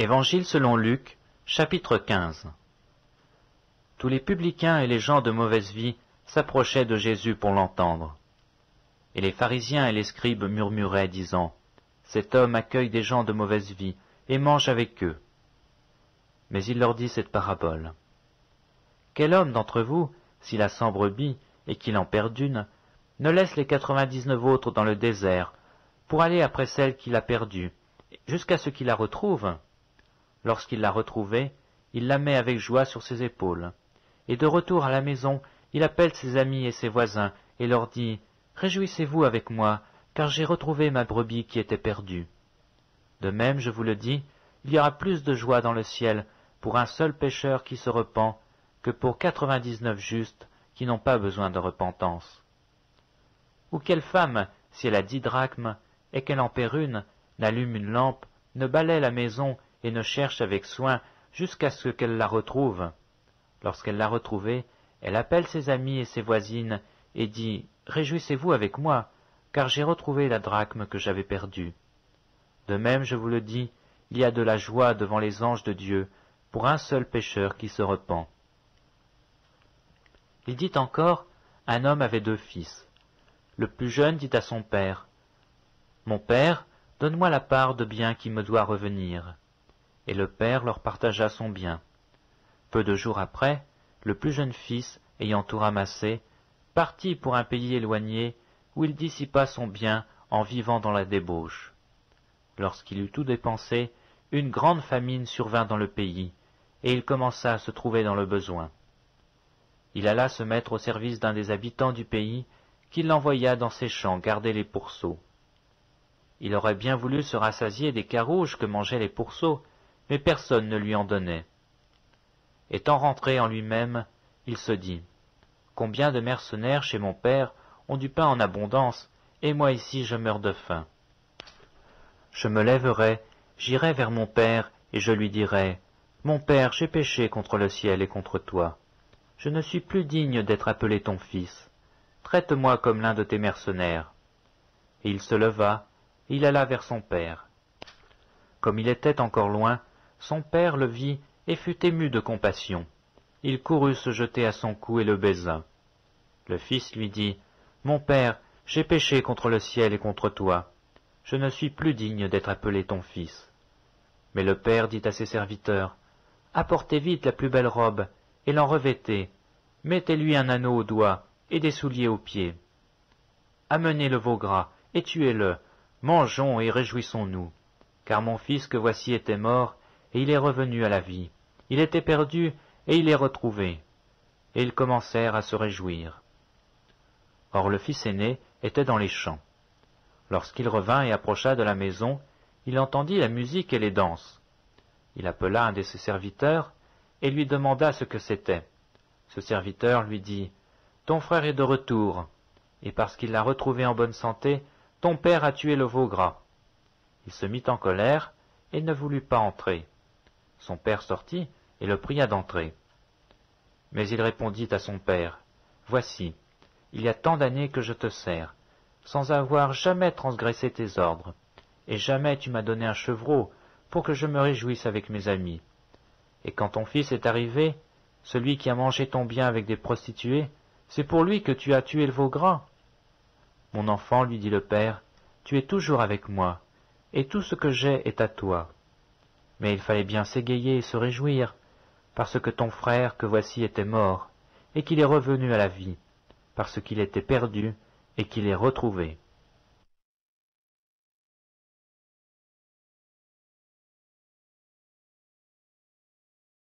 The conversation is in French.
Évangile selon Luc, chapitre 15. Tous les publicains et les gens de mauvaise vie s'approchaient de Jésus pour l'entendre. Et les pharisiens et les scribes murmuraient, disant, « Cet homme accueille des gens de mauvaise vie et mange avec eux. » Mais il leur dit cette parabole. « Quel homme d'entre vous, s'il a 100 brebis et qu'il en perd une, ne laisse les 99 autres dans le désert pour aller après celle qu'il a perdue, jusqu'à ce qu'il la retrouve? Lorsqu'il l'a retrouvée, il la met avec joie sur ses épaules. Et de retour à la maison, il appelle ses amis et ses voisins et leur dit, « Réjouissez-vous avec moi, car j'ai retrouvé ma brebis qui était perdue. » De même, je vous le dis, il y aura plus de joie dans le ciel pour un seul pécheur qui se repent que pour 99 justes qui n'ont pas besoin de repentance. Ou quelle femme, si elle a 10 drachmes et qu'elle en perd une, n'allume une lampe, ne balaie la maison et ne cherche avec soin jusqu'à ce qu'elle la retrouve. Lorsqu'elle l'a retrouvée, elle appelle ses amis et ses voisines et dit « Réjouissez-vous avec moi, car j'ai retrouvé la drachme que j'avais perdue. » De même, je vous le dis, il y a de la joie devant les anges de Dieu pour un seul pécheur qui se repent. Il dit encore, un homme avait 2 fils. Le plus jeune dit à son père, « Mon père, donne-moi la part de bien qui me doit revenir. » Et le père leur partagea son bien. Peu de jours après, le plus jeune fils, ayant tout ramassé, partit pour un pays éloigné, où il dissipa son bien en vivant dans la débauche. Lorsqu'il eut tout dépensé, une grande famine survint dans le pays, et il commença à se trouver dans le besoin. Il alla se mettre au service d'un des habitants du pays, qui l'envoya dans ses champs garder les pourceaux. Il aurait bien voulu se rassasier des carouges que mangeaient les pourceaux, mais personne ne lui en donnait. Étant rentré en lui-même, il se dit, « Combien de mercenaires chez mon père ont du pain en abondance, et moi ici je meurs de faim. Je me lèverai, j'irai vers mon père, et je lui dirai, « Mon père, j'ai péché contre le ciel et contre toi. Je ne suis plus digne d'être appelé ton fils. Traite-moi comme l'un de tes mercenaires. » Et il se leva, et il alla vers son père. Comme il était encore loin, son père le vit et fut ému de compassion. Il courut se jeter à son cou et le baisa. Le fils lui dit, « Mon père, j'ai péché contre le ciel et contre toi. Je ne suis plus digne d'être appelé ton fils. » Mais le père dit à ses serviteurs, « Apportez vite la plus belle robe, et l'en revêtez. Mettez-lui un anneau au doigt et des souliers aux pieds. Amenez le veau gras et tuez-le. Mangeons et réjouissons-nous. Car mon fils que voici était mort, et il est revenu à la vie. Il était perdu, et il est retrouvé. » Et ils commencèrent à se réjouir. Or le fils aîné était dans les champs. Lorsqu'il revint et approcha de la maison, il entendit la musique et les danses. Il appela un de ses serviteurs, et lui demanda ce que c'était. Ce serviteur lui dit, « Ton frère est de retour, et parce qu'il l'a retrouvé en bonne santé, ton père a tué le veau gras. » Il se mit en colère, et ne voulut pas entrer. Son père sortit, et le pria d'entrer. Mais il répondit à son père, « Voici, il y a tant d'années que je te sers, sans avoir jamais transgressé tes ordres, et jamais tu m'as donné un chevreau pour que je me réjouisse avec mes amis. Et quand ton fils est arrivé, celui qui a mangé ton bien avec des prostituées, c'est pour lui que tu as tué le veau gras. » « Mon enfant, lui dit le père, tu es toujours avec moi, et tout ce que j'ai est à toi. Mais il fallait bien s'égayer et se réjouir, parce que ton frère que voici était mort, et qu'il est revenu à la vie, parce qu'il était perdu, et qu'il est retrouvé. »